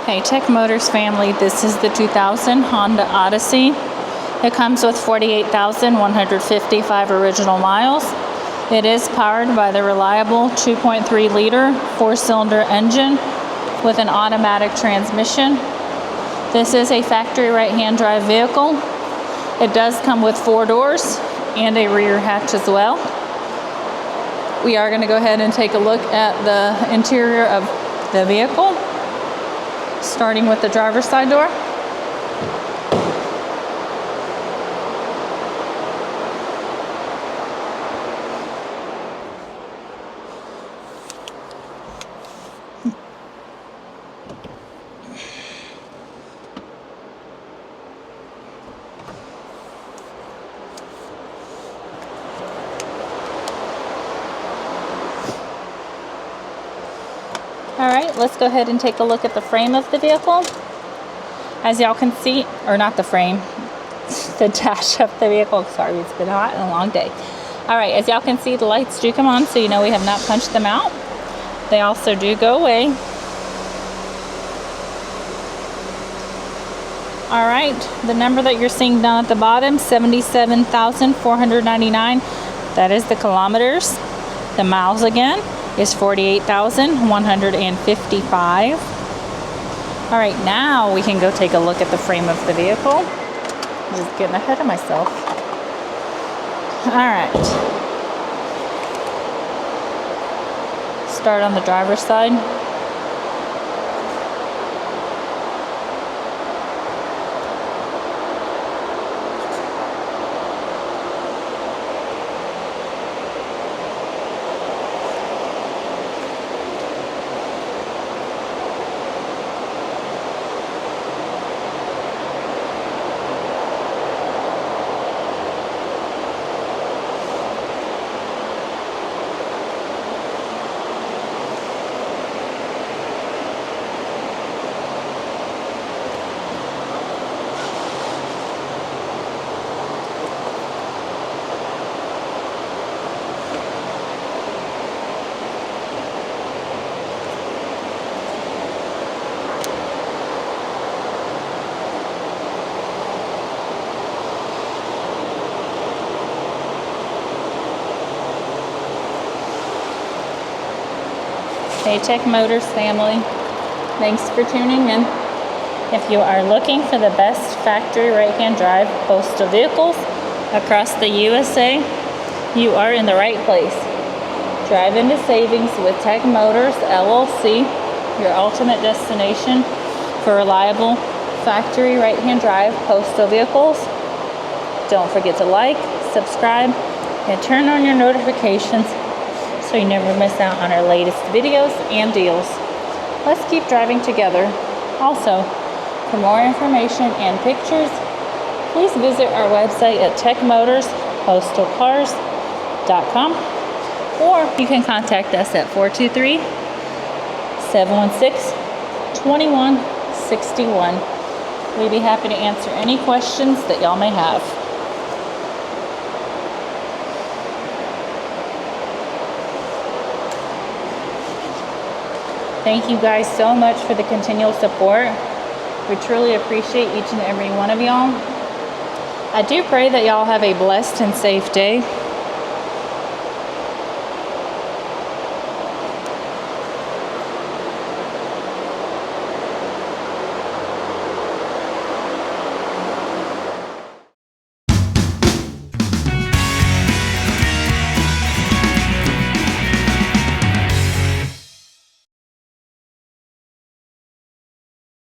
Hey Tech Motors family, this is the 2000 Honda Odyssey. It comes with 48,155 original miles. It is powered by the reliable 2.3 liter 4-cylinder engine with an automatic transmission. This is a factory right-hand drive vehicle. It does come with 4 doors and a rear hatch as well. We are going to go ahead and take a look at the interior of the vehicle, starting with the driver's side door. Alright, let's go ahead and take a look at the frame of the vehicle. As y'all can see, or not the frame, the dash of the vehicle. Sorry, it's been hot and a long day. Alright, as y'all can see, the lights do come on, so you know we have not punched them out. They also do go away. Alright, the number that you're seeing down at the bottom, 77,499. That is the kilometers. The miles again is 48,155. All right, now we can go take a look at the frame of the vehicle. I'm just getting ahead of myself. All right. Start on the driver's side. Hey Tech Motors family, thanks for tuning in. If you are looking for the best factory right-hand drive postal vehicles across the USA, you are in the right place. Drive into savings with Tech Motors LLC, your ultimate destination for reliable factory right-hand drive postal vehicles. Don't forget to like, subscribe, and turn on your notifications so you never miss out on our latest videos and deals. Let's keep driving together. Also, for more information and pictures, please visit our website at techmotorspostalcars.com, or you can contact us at 423-716-2161. We'd be happy to answer any questions that y'all may have. Thank you guys so much for the continual support. We truly appreciate each and every one of y'all. I do pray that y'all have a blessed and safe day.